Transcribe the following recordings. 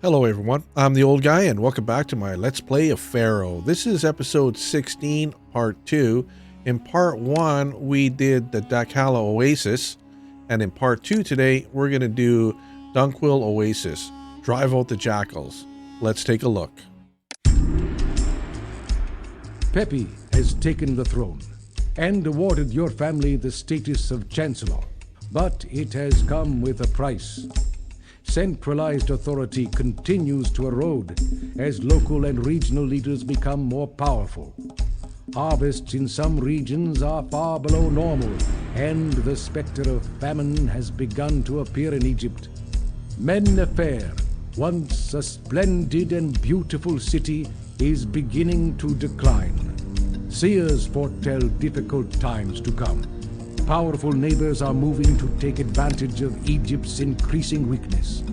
Hello everyone, I'm the old guy and welcome back to my Let's Play of Pharaoh. This is episode 16, part 2. In part 1, we did the Dunqul Oasis, and in part 2 today, we're going to do Dunqul Oasis, Drive Out the Jackals. Let's take a look. Pepi has taken the throne and awarded your family the status of Chancellor, but it has come with a price. Centralized authority continues to erode as local and regional leaders become more powerful. Harvests in some regions are far below normal, and the specter of famine has begun to appear in Egypt. Mennefer, once a splendid and beautiful city, is beginning to decline. Seers foretell difficult times to come. Powerful neighbors are moving to take advantage of Egypt's increasing weakness.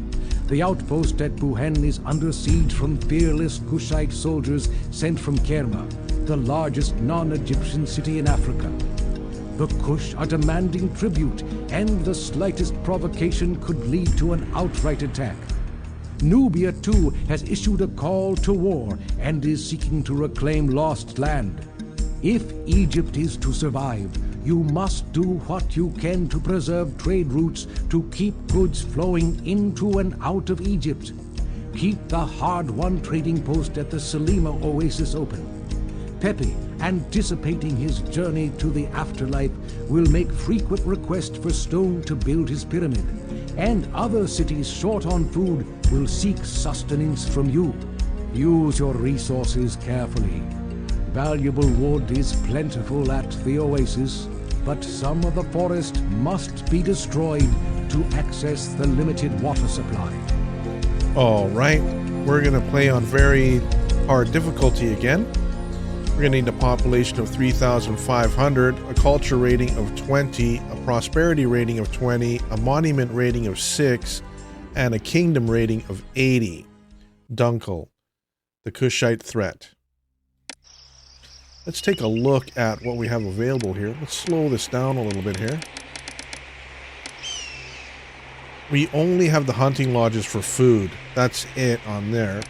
The outpost at Buhen is under siege from fearless Cushite soldiers sent from Kerma, the largest non-Egyptian city in Africa. The Kush are demanding tribute, and the slightest provocation could lead to an outright attack. Nubia, too, has issued a call to war and is seeking to reclaim lost land. If Egypt is to survive, you must do what you can to preserve trade routes to keep goods flowing into and out of Egypt. Keep the hard-won trading post at the Selima Oasis open. Pepi, anticipating his journey to the afterlife, will make frequent requests for stone to build his pyramid, and other cities short on food will seek sustenance from you. Use your resources carefully. Valuable wood is plentiful at the Oasis, but some of the forest must be destroyed to access the limited water supply. All right, we're going to play on very hard difficulty again. We're going to need a population of 3,500, a culture rating of 20, a prosperity rating of 20, a monument rating of 6, and a kingdom rating of 80. Dunqul, the Cushite threat. Let's take a look at what we have available here. Let's slow this down a little bit here. We only have the hunting lodges for food. That's it on there.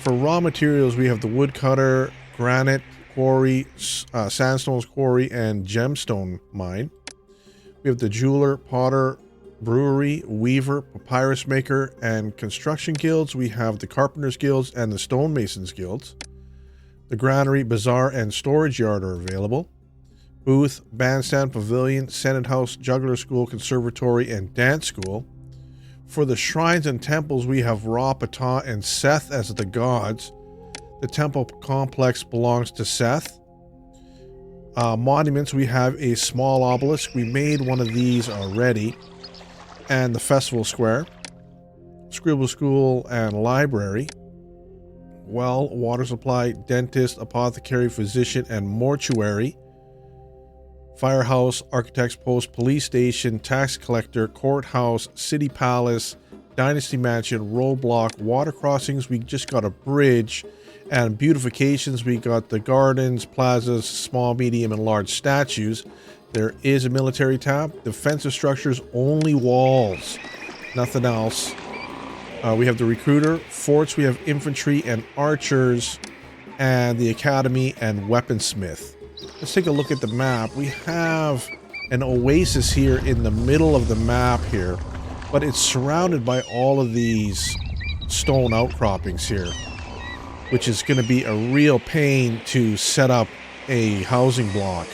For raw materials, we have the woodcutter, granite quarry, sandstone quarry, and gemstone mine. We have the jeweler, potter, brewery, weaver, papyrus maker, and construction guilds. We have the carpenters guilds and the stonemasons guilds. The granary, bazaar, and storage yard are available. Booth, bandstand, pavilion, senate house, juggler school, conservatory, and dance school. For the shrines and temples, we have Ra, Ptah, and Seth as the gods. The temple complex belongs to Seth. Monuments, we have a small obelisk. We made one of these already. And the festival square. Scribble school and library. Well, water supply, dentist, apothecary, physician, and mortuary. Firehouse, architect's post, police station, tax collector, courthouse, city palace, dynasty mansion, roadblock, water crossings. We just got a bridge, and beautifications. We got the gardens, plazas, small, medium, and large statues. There is a military tab. Defensive structures, only walls, nothing else. We have the recruiter, forts, we have infantry and archers, and the academy and weaponsmith. Let's take a look at the map. We have an oasis here in the middle of the map here, but it's surrounded by all of these stone outcroppings here, which is going to be a real pain to set up a housing block.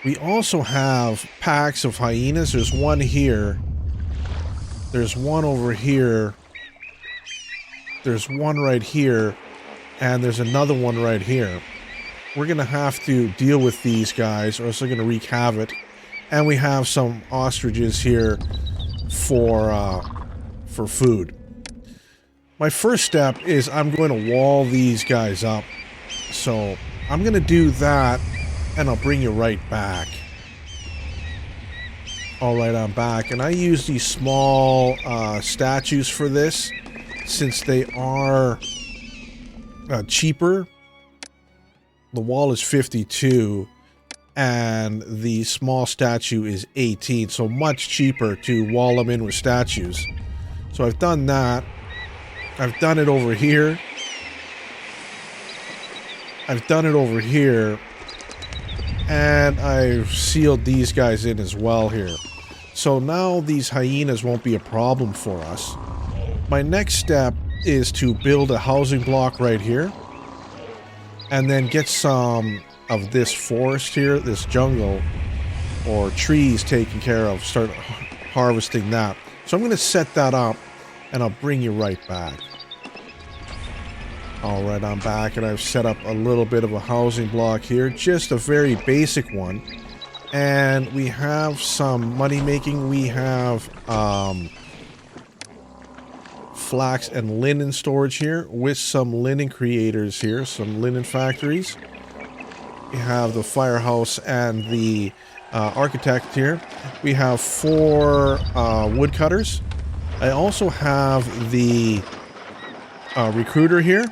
We also have packs of hyenas. There's one here. There's one over here. There's one right here. And there's another one right here. We're going to have to deal with these guys or else they're going to wreak havoc. And we have some ostriches here for food. My first step is I'm going to wall these guys up. So I'm going to do that and I'll bring you right back. Alright, I'm back, and I use these small statues for this, since they are cheaper. The wall is 52, and the small statue is 18, so much cheaper to wall them in with statues. So I've done that. I've done it over here. And I've sealed these guys in as well here. So now these hyenas won't be a problem for us. My next step is to build a housing block right here. And then get some of this forest here, this jungle, or trees taken care of. Start harvesting that. So I'm going to set that up, and I'll bring you right back. Alright, I'm back, and I've set up a little bit of a housing block here. Just a very basic one. And we have some money making. We have flax and linen storage here with some linen creators here, some linen factories. We have the firehouse and the architect here. We have 4 woodcutters. I also have the recruiter here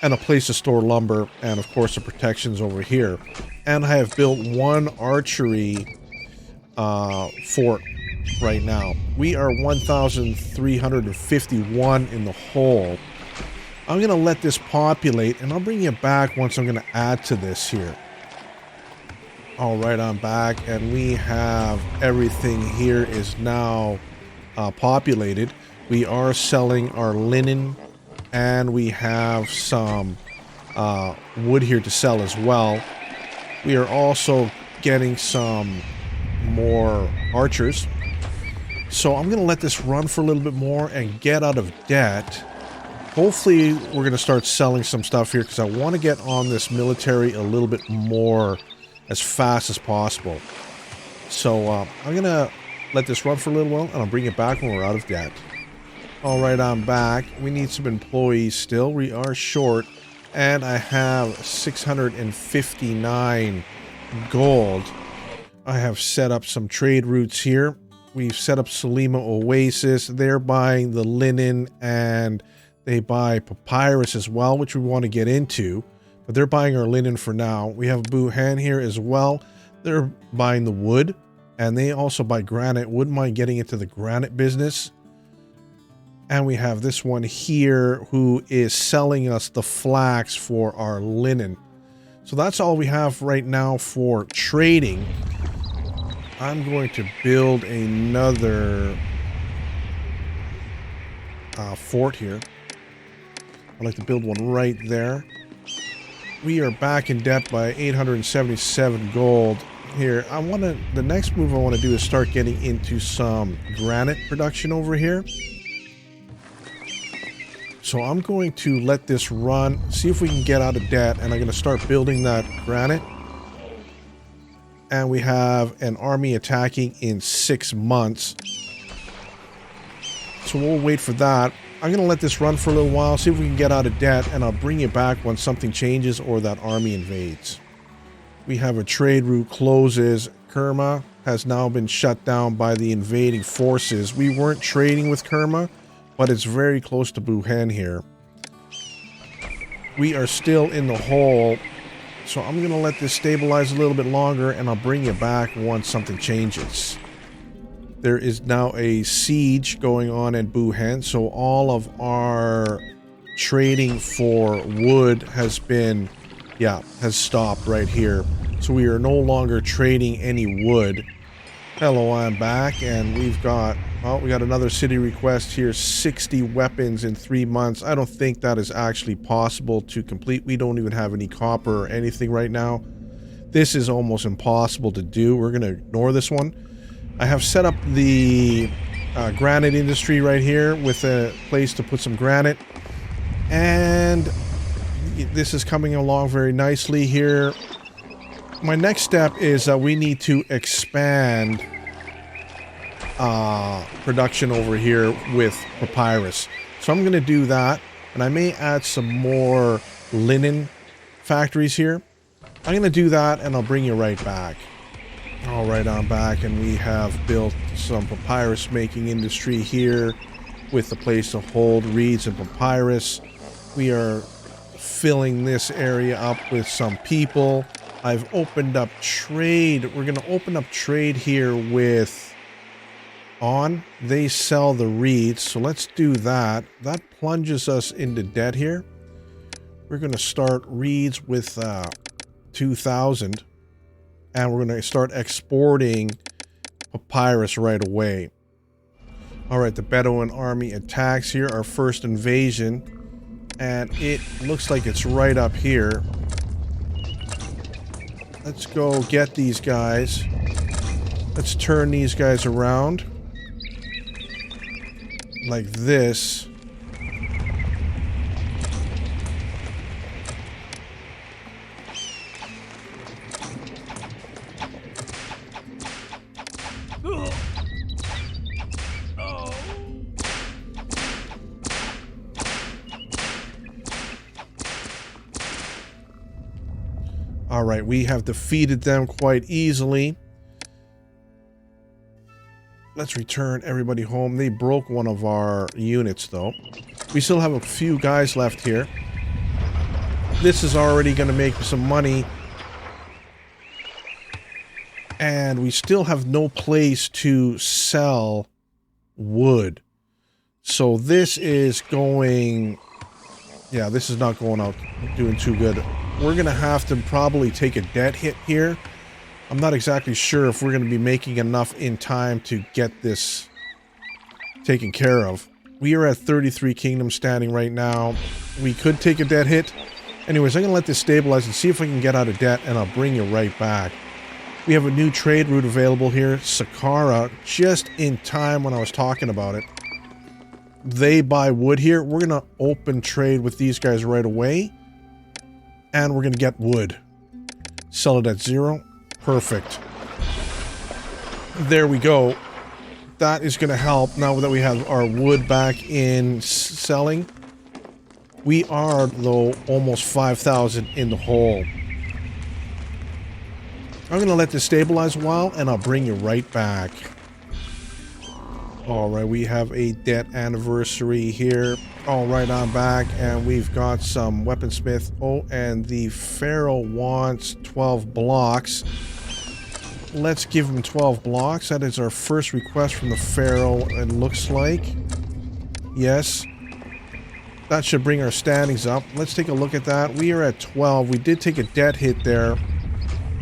and a place to store lumber, and of course the protections over here. And I have built 1 archery fort right now. We are 1,351 in the hole. I'm going to let this populate, and I'll bring you back once I'm going to add to this here. Alright, I'm back, and we have everything here is now populated. We are selling our linen, and we have some wood here to sell as well. We are also getting some more archers. So I'm going to let this run for a little bit more and get out of debt. Hopefully we're going to start selling some stuff here because I want to get on this military a little bit more as fast as possible. So I'm going to let this run for a little while, and I'll bring it back when we're out of debt. Alright, I'm back. We need some employees still. We are short. And I have 659 gold. I have set up some trade routes here. We've set up Salima Oasis. They're buying the linen, and they buy papyrus as well, which we want to get into. But they're buying our linen for now. We have Buhan here as well. They're buying the wood, and they also buy granite. Wouldn't mind getting into the granite business. And we have this one here who is selling us the flax for our linen. So that's all we have right now for trading. I'm going to build another fort here. I'd like to build one right there. We are back in debt by 877 gold. Here, the next move I want to do is start getting into some granite production over here. So I'm going to let this run, see if we can get out of debt, and I'm going to start building that granite. And we have an army attacking in 6 months. So we'll wait for that. I'm going to let this run for a little while, see if we can get out of debt, and I'll bring you back when something changes or that army invades. We have a trade route closes. Kerma has now been shut down by the invading forces. We weren't trading with Kerma, but it's very close to Buhan here. We are still in the hole, so I'm going to let this stabilize a little bit longer, and I'll bring you back once something changes. There is now a siege going on in Buhan, so all of our trading for wood has stopped right here. So we are no longer trading any wood. Hello, I'm back, and we got another city request here, 60 weapons in 3 months. I don't think that is actually possible to complete. We don't even have any copper or anything right now. This is almost impossible to do. We're going to ignore this one. I have set up the granite industry right here with a place to put some granite. And this is coming along very nicely here. My next step is we need to expand production over here with papyrus. So I'm going to do that, and I may add some more linen factories here. I'm going to do that, and I'll bring you right back. Alright, I'm back, and we have built some papyrus making industry here with the place to hold reeds and papyrus. We are filling this area up with some people. I've opened up trade. We're going to open up trade here with on. They sell the reeds, so let's do that. That plunges us into debt here. We're going to start reeds with 2,000, and we're going to start exporting papyrus right away. All right, the Bedouin Army attacks here, our first invasion, and it looks like it's right up here. Let's go get these guys. Let's turn these guys around like this. All right, we have defeated them quite easily. Let's return everybody home. They broke one of our units, though. We still have a few guys left here. This is already going to make some money. And we still have no place to sell wood. So this is going... Yeah, this is not going out doing too good. We're going to have to probably take a debt hit here. I'm not exactly sure if we're going to be making enough in time to get this taken care of. We are at 33 kingdoms standing right now. We could take a debt hit. Anyways, I'm going to let this stabilize and see if I can get out of debt, and I'll bring you right back. We have a new trade route available here. Saqqara, just in time when I was talking about it. They buy wood here. We're going to open trade with these guys right away. And we're going to get wood. Sell it at 0. Perfect. There we go. That is going to help now that we have our wood back in selling. We are, though, almost 5,000 in the hole. I'm going to let this stabilize a while, and I'll bring you right back. Alright, we have a debt anniversary here. Alright, I'm back, and we've got some weaponsmith. Oh, and the Pharaoh wants 12 blocks. Let's give him 12 blocks. That is our first request from the Pharaoh, it looks like. Yes. That should bring our standings up. Let's take a look at that. We are at 12. We did take a debt hit there.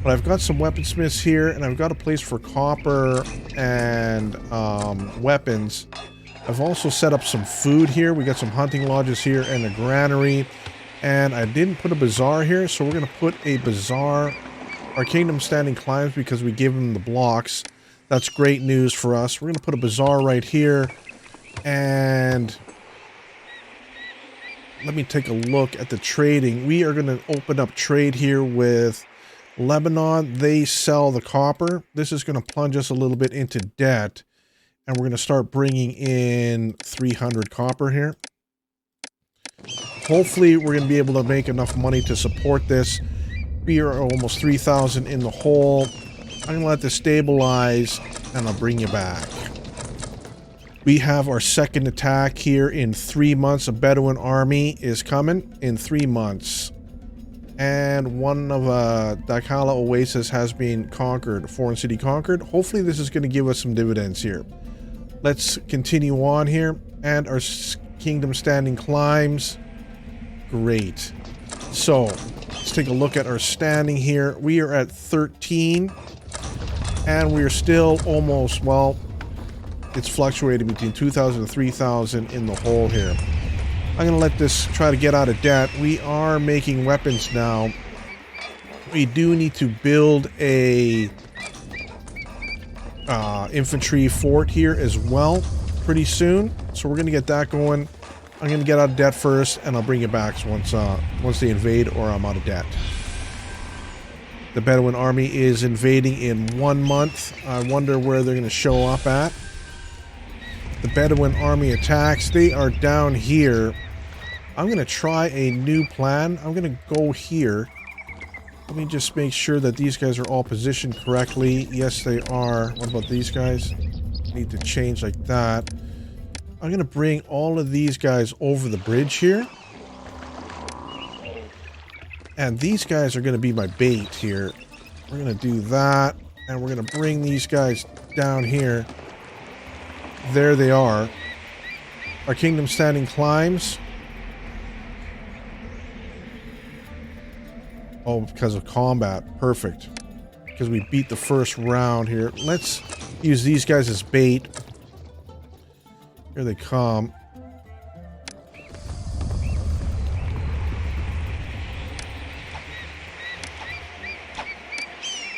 But I've got some weaponsmiths here, and I've got a place for copper and weapons. I've also set up some food here. We got some hunting lodges here and a granary. And I didn't put a bazaar here, so we're going to put a bazaar. Our kingdom standing climbs because we gave them the blocks. That's great news for us. We're going to put a bazaar right here. And let me take a look at the trading. We are going to open up trade here with Lebanon. They sell the copper. This is going to plunge us a little bit into debt. And we're going to start bringing in 300 copper here. Hopefully, we're going to be able to make enough money to support this. We are almost 3,000 in the hole. I'm going to let this stabilize, and I'll bring you back. We have our second attack here in 3 months. A Bedouin Army is coming in 3 months. And one of Dunqul Oasis has been conquered, foreign city conquered. Hopefully this is going to give us some dividends here. Let's continue on here. And our kingdom standing climbs. Great. So, let's take a look at our standing here. We are at 13. And we are still almost, well, it's fluctuating between 2,000 and 3,000 in the hole here. I'm going to let this try to get out of debt. We are making weapons now. We do need to build a infantry fort here as well pretty soon. So we're going to get that going. I'm going to get out of debt first, and I'll bring you back once they invade or I'm out of debt. The Bedouin Army is invading in 1 month. I wonder where they're going to show up at. The Bedouin Army attacks. They are down here. I'm going to try a new plan. I'm going to go here. Let me just make sure that these guys are all positioned correctly. Yes, they are. What about these guys? Need to change like that. I'm going to bring all of these guys over the bridge here. And these guys are going to be my bait here. We're going to do that. And we're going to bring these guys down here. There they are. Our kingdom standing climbs. Oh, because of combat. Perfect. Because we beat the first round here. Let's use these guys as bait. Here they come.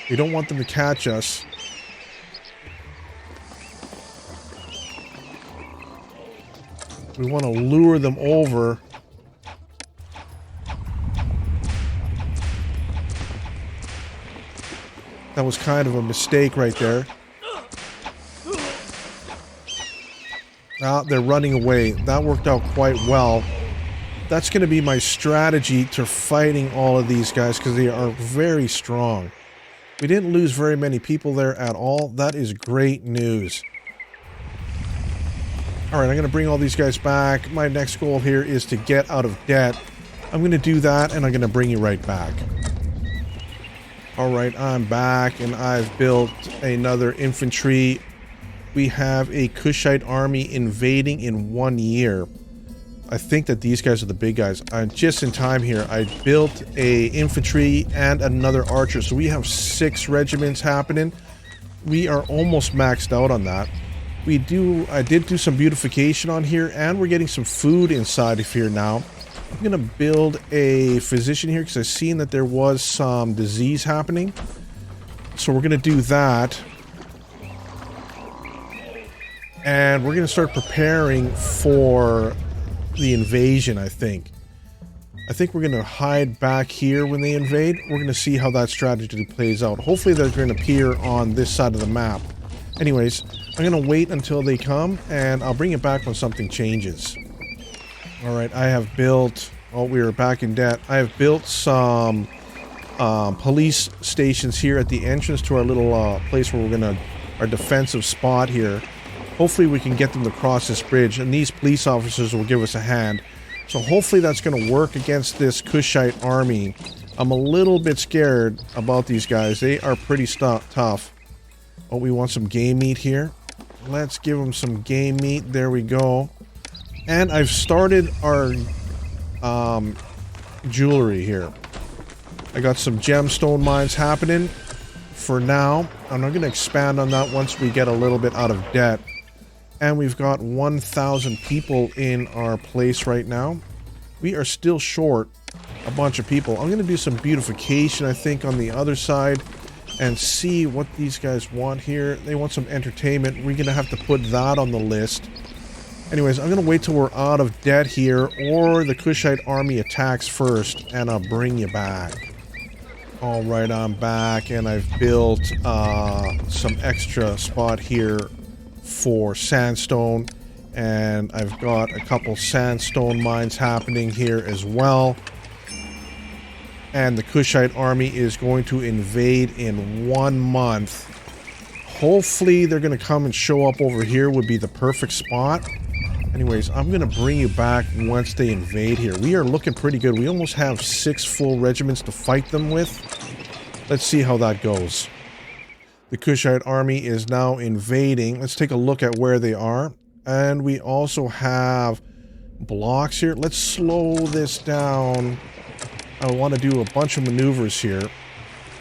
We don't want them to catch us. We want to lure them over. That was kind of a mistake right there. Ah, they're running away. That worked out quite well. That's going to be my strategy to fighting all of these guys because they are very strong. We didn't lose very many people there at all. That is great news. Alright, I'm going to bring all these guys back. My next goal here is to get out of debt. I'm going to do that, and I'm going to bring you right back. Alright, I'm back, and I've built another infantry. We have a Cushite Army invading in 1 year. I think that these guys are the big guys. Just in time here, I built a infantry and another archer. So we have 6 regiments happening. We are almost maxed out on that. I did do some beautification on here, and we're getting some food inside of here now. I'm going to build a physician here because I've seen that there was some disease happening. So we're going to do that. And we're going to start preparing for the invasion, I think. I think we're going to hide back here when they invade. We're going to see how that strategy plays out. Hopefully they're going to appear on this side of the map. Anyways, I'm going to wait until they come, and I'll bring it back when something changes. Alright, I have built... Oh, we were back in debt. I have built some police stations here at the entrance to our little place where we're going to... Our defensive spot here. Hopefully we can get them to cross this bridge, and these police officers will give us a hand. So hopefully that's going to work against this Cushite army. I'm a little bit scared about these guys. They are pretty tough. Oh, we want some game meat here. Let's give them some game meat. There we go. And I've started our jewelry here. I got some gemstone mines happening for now. I'm not going to expand on that once we get a little bit out of debt. And we've got 1,000 people in our place right now. We are still short a bunch of people. I'm going to do some beautification, I think, on the other side and see what these guys want here. They want some entertainment. We're going to have to put that on the list. Anyways, I'm going to wait till we're out of debt here, or the Cushite army attacks first, and I'll bring you back. Alright, I'm back, and I've built some extra spot here for sandstone, and I've got a couple sandstone mines happening here as well. And the Cushite army is going to invade in 1 month. Hopefully they're going to come and show up over here would be the perfect spot. Anyways, I'm going to bring you back once they invade here. We are looking pretty good. We almost have 6 full regiments to fight them with. Let's see how that goes. The Cushite army is now invading. Let's take a look at where they are. And we also have blocks here. Let's slow this down. I want to do a bunch of maneuvers here.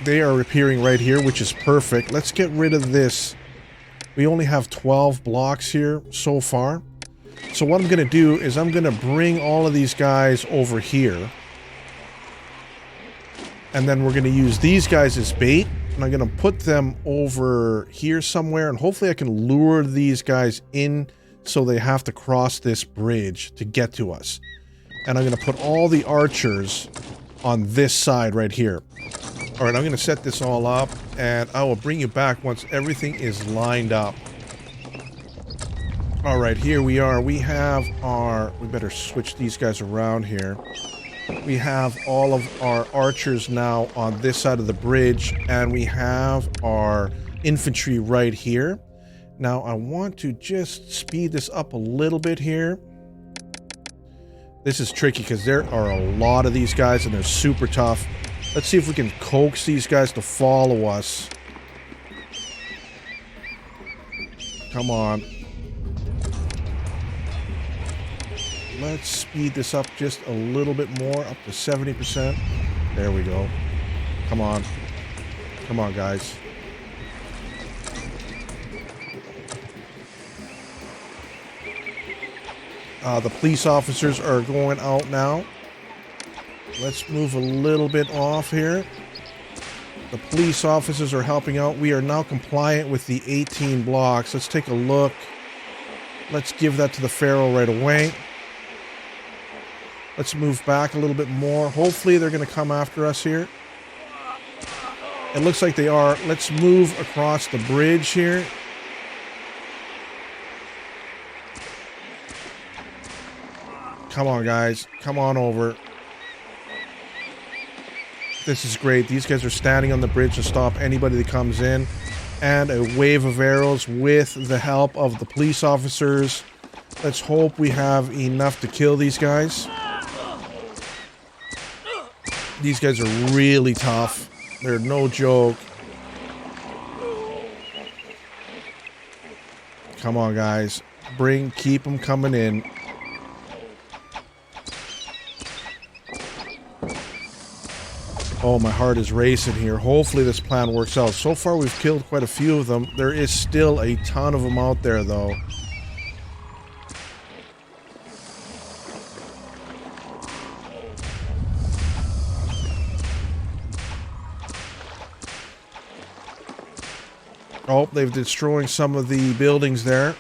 They are appearing right here, which is perfect. Let's get rid of this. We only have 12 blocks here so far. So what I'm going to do is I'm going to bring all of these guys over here. And then we're going to use these guys as bait. And I'm going to put them over here somewhere. And hopefully I can lure these guys in so they have to cross this bridge to get to us. And I'm going to put all the archers on this side right here. Alright, I'm going to set this all up. And I will bring you back once everything is lined up. Alright, here we are. We have our... We better switch these guys around here. We have all of our archers now on this side of the bridge, and we have our infantry right here. Now, I want to just speed this up a little bit here. This is tricky because there are a lot of these guys, and they're super tough. Let's see if we can coax these guys to follow us. Come on. Let's speed this up just a little bit more, up to 70%. There we go. Come on. Come on, guys. The police officers are going out now. Let's move a little bit off here. The police officers are helping out. We are now compliant with the 18 blocks. Let's take a look. Let's give that to the Pharaoh right away. Let's move back a little bit more. Hopefully they're going to come after us here. It looks like they are. Let's move across the bridge here. Come on, guys. Come on over. This is great. These guys are standing on the bridge to stop anybody that comes in. And a wave of arrows with the help of the police officers. Let's hope we have enough to kill these guys. These guys are really tough. They're no joke. Come on, guys. Keep them coming in. Oh, my heart is racing here. Hopefully this plan works out. So far, we've killed quite a few of them. There is still a ton of them out there, though. Oh, they've destroying some of the buildings there.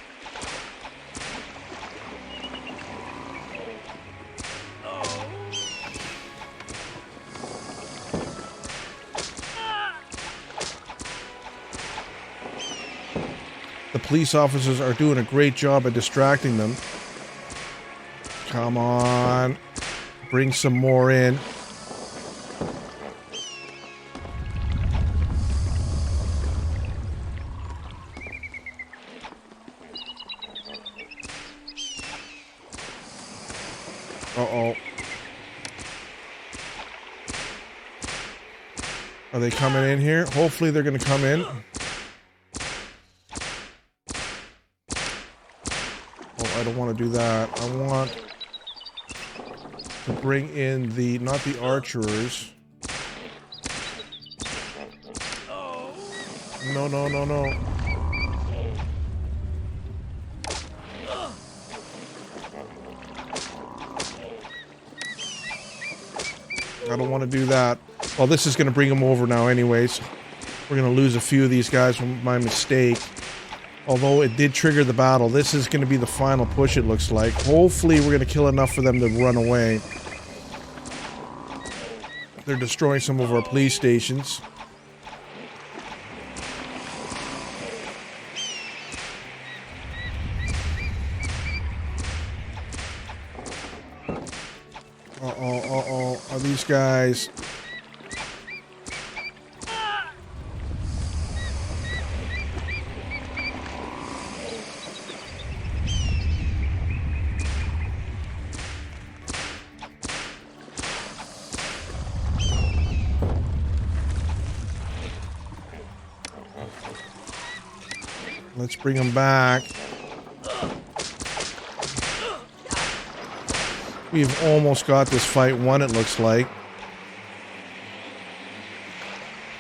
The police officers are doing a great job at distracting them. Come on. Bring some more in. Uh-oh. Are they coming in here? Hopefully they're going to come in. I don't want to do that. I want to bring in the, not the archers. No, no, no, no. I don't want to do that. Well, this is going to bring them over now anyways. We're going to lose a few of these guys from my mistake. Although it did trigger the battle, this is going to be the final push, it looks like. Hopefully we're going to kill enough for them to run away. They're destroying some of our police stations. Uh-oh, uh-oh. Are these guys... Let's bring them back. We've almost got this fight won, it looks like.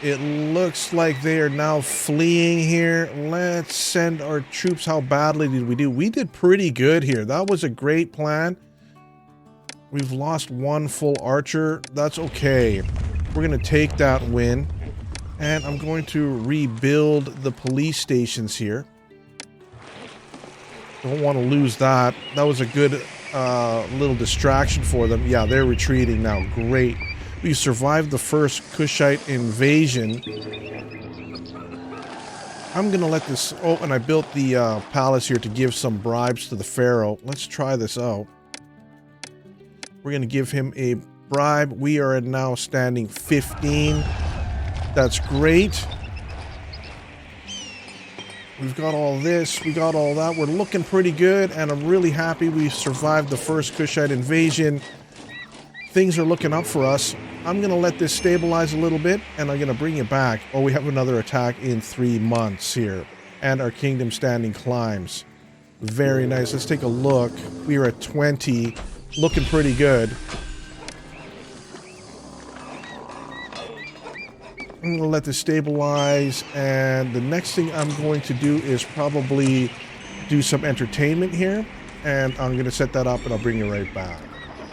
It looks like they are now fleeing here. Let's send our troops. How badly did we do? We did pretty good here. That was a great plan. We've lost one full archer. That's okay. We're going to take that win. And I'm going to rebuild the police stations here. Don't want to lose that. That was a good little distraction for them. Yeah, they're retreating now. Great. We survived the first Cushite invasion. I'm going to let this... Oh, and I built the palace here to give some bribes to the Pharaoh. Let's try this out. We're going to give him a bribe. We are at now standing 15. That's great. We've got all this. We got all that. We're looking pretty good, and I'm really happy we survived the first Cushite invasion. Things are looking up for us. I'm going to let this stabilize a little bit, and I'm going to bring it back. Oh, we have another attack in 3 months here, and our kingdom standing climbs. Very nice. Let's take a look. We are at 20. Looking pretty good. I'm going to let this stabilize. And the next thing I'm going to do is probably do some entertainment here. And I'm going to set that up and I'll bring you right back.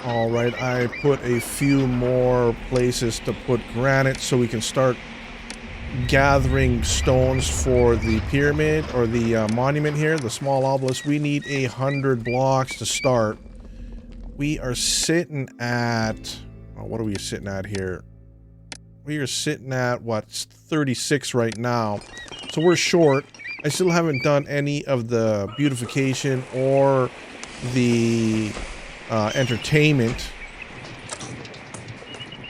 All right, I put a few more places to put granite so we can start gathering stones for the pyramid or the monument here, the small obelisk. We need 100 blocks to start. We are sitting at, what are we sitting at here? We are sitting at, what, 36 right now. So we're short. I still haven't done any of the beautification or the entertainment.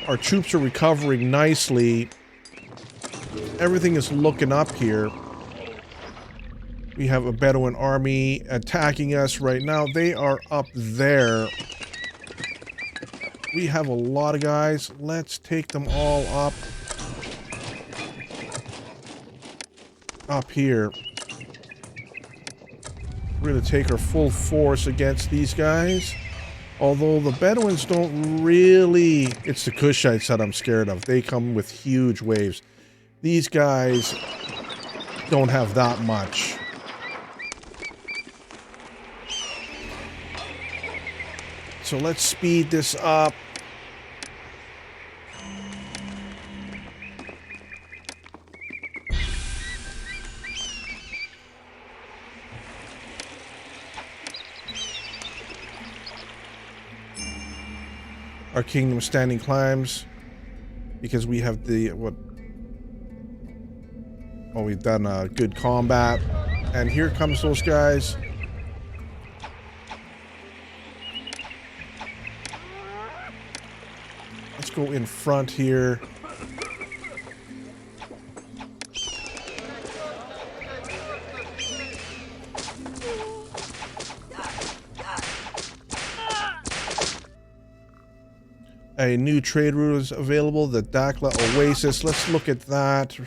Our troops are recovering nicely. Everything is looking up here. We have a Bedouin Army attacking us right now. They are up there. We have a lot of guys. Let's take them all up. Up here. We're going to take our full force against these guys. Although the Bedouins don't really... It's the Cushites that I'm scared of. They come with huge waves. These guys don't have that much. So let's speed this up. Our kingdom standing climbs because we have the we've done a good combat, and here comes those guys. Let's go in front here. A new trade route is available, the Dunqul Oasis. Let's look at that.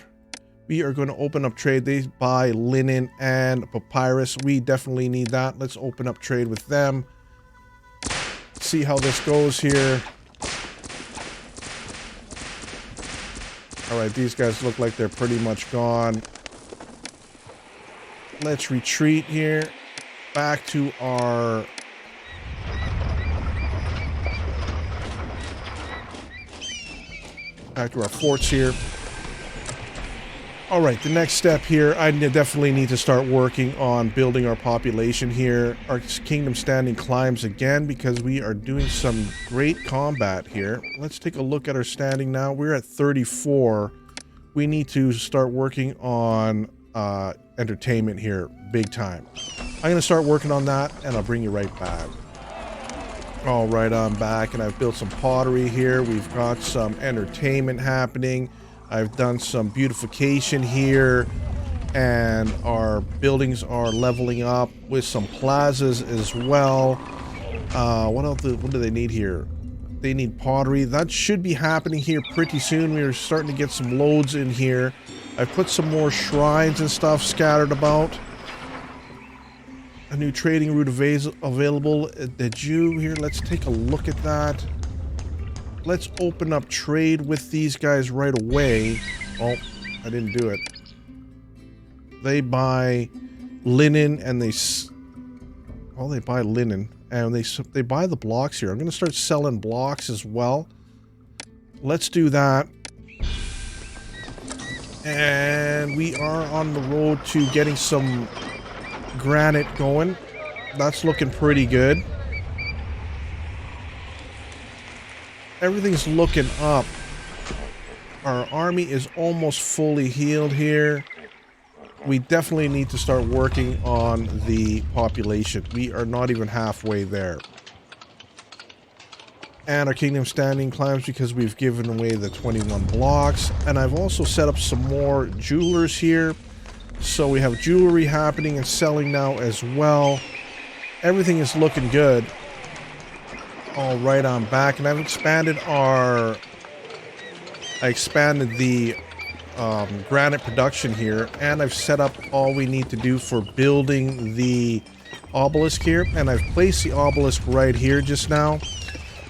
We are going to open up trade. They buy linen and papyrus. We definitely need that. Let's open up trade with them. See how this goes here. Alright, these guys look like they're pretty much gone. Let's retreat here. Back to our... Back to our forts here. Alright, the next step here, I definitely need to start working on building our population here. Our kingdom standing climbs again because we are doing some great combat here. Let's take a look at our standing now. We're at 34. We need to start working on entertainment here, big time. I'm going to start working on that and I'll bring you right back. Alright, I'm back and I've built some pottery here. We've got some entertainment happening. I've done some beautification here, and our buildings are leveling up with some plazas as well. What do they need here? They need pottery. That should be happening here pretty soon. We're starting to get some loads in here. I've put some more shrines and stuff scattered about. A new trading route available. The Jew here, let's take a look at that. Let's open up trade with these guys right away. Oh, I didn't do it. They buy linen and they buy linen and they buy the blocks here. I'm going to start selling blocks as well. Let's do that. And we are on the road to getting some granite going. That's looking pretty good. Everything's looking up. Our army is almost fully healed here. We definitely need to start working on the population. We are not even halfway there. And our kingdom standing climbs because we've given away the 21 blocks. And I've also set up some more jewelers here. So we have jewelry happening and selling now as well. Everything is looking good. All right, I'm back, and I've expanded the Granite Production here, and I've set up all we need to do for building the obelisk here, and I've placed the obelisk right here just now.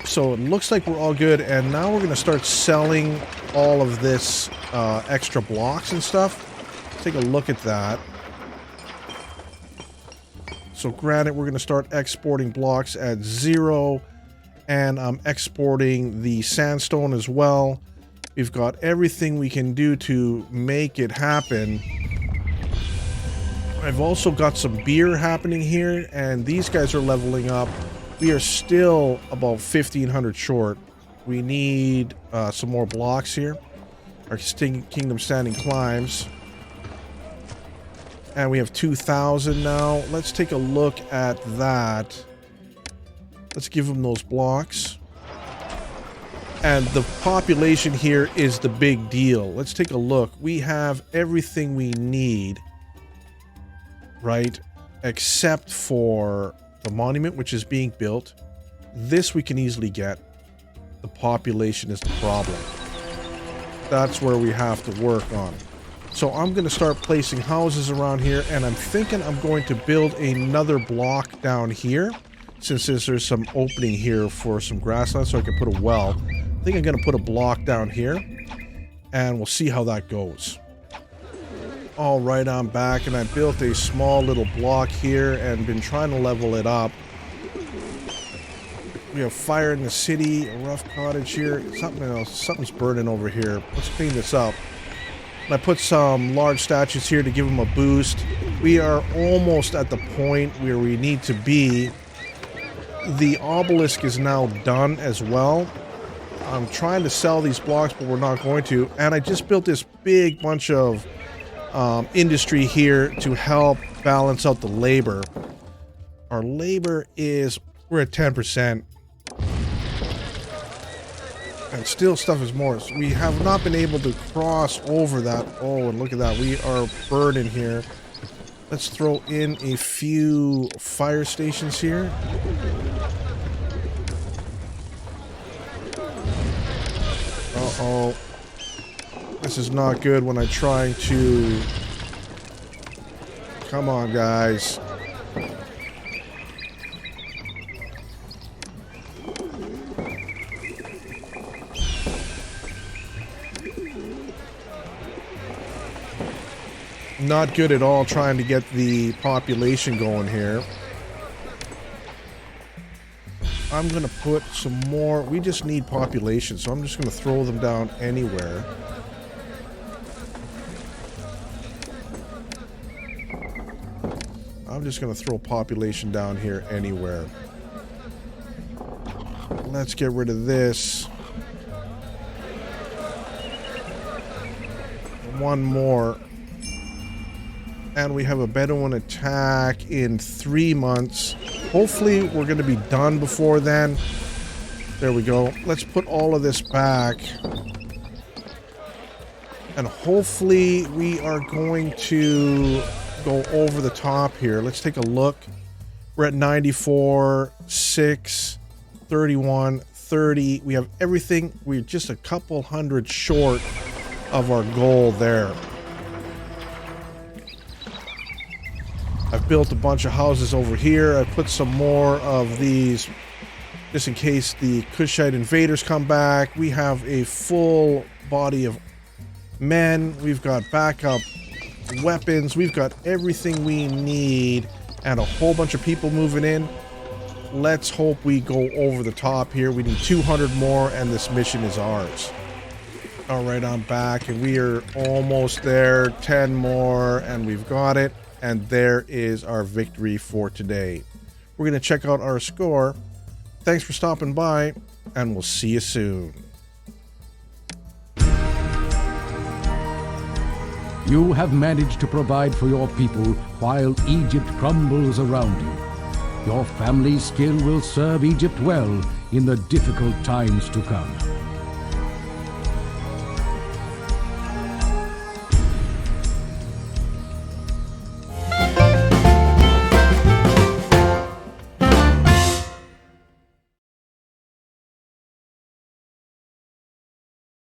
So it looks like we're all good, and now we're going to start selling all of this extra blocks and stuff. Take a look at that. So granite, we're going to start exporting blocks at 0, and I'm exporting the sandstone as well. We've got everything we can do to make it happen. I've also got some beer happening here, and these guys are leveling up. We are still about 1,500 short. We need some more blocks here. Our kingdom standing climbs. And we have 2,000 now. Let's take a look at that. Let's give them those blocks. And the population here is the big deal. Let's take a look. We have everything we need, right? Except for the monument, which is being built. This we can easily get. The population is the problem. That's where we have to work on. So I'm going to start placing houses around here, and I'm thinking I'm going to build another block down here, since there's some opening here for some grassland, so I can put a well. I think I'm going to put a block down here, and we'll see how that goes. All right, I'm back, and I built a small little block here and been trying to level it up. We have fire in the city, a rough cottage here. Something else, something's burning over here. Let's clean this up. And I put some large statues here to give them a boost. We are almost at the point where we need to be. The obelisk is now done as well. I'm trying to sell these blocks, but we're not going to. And I just built this big bunch of industry here to help balance out the labor. Our labor is, we're at 10%. And still stuff is more. So we have not been able to cross over that. Oh, and look at that. We are burning here. Let's throw in a few fire stations here. Uh-oh. This is not good when I'm trying to... Come on, guys. Not good at all trying to get the population going here. I'm going to put some more... We just need population, so I'm just going to throw them down anywhere. I'm just going to throw population down here anywhere. Let's get rid of this. One more. And we have a Bedouin attack in 3 months. Hopefully we're going to be done before then. There we go. Let's put all of this back. And hopefully we are going to go over the top here. Let's take a look. We're at 94, 6, 31, 30. We have everything. We're just a couple hundred short of our goal there. I've built a bunch of houses over here. I put some more of these just in case the Cushite invaders come back. We have a full body of men. We've got backup weapons. We've got everything we need and a whole bunch of people moving in. Let's hope we go over the top here. We need 200 more and this mission is ours. All right, I'm back and we are almost there. 10 more and we've got it. And there is our victory for today. We're going to check out our score. Thanks for stopping by, and we'll see you soon. You have managed to provide for your people while Egypt crumbles around you. Your family's skill will serve Egypt well in the difficult times to come.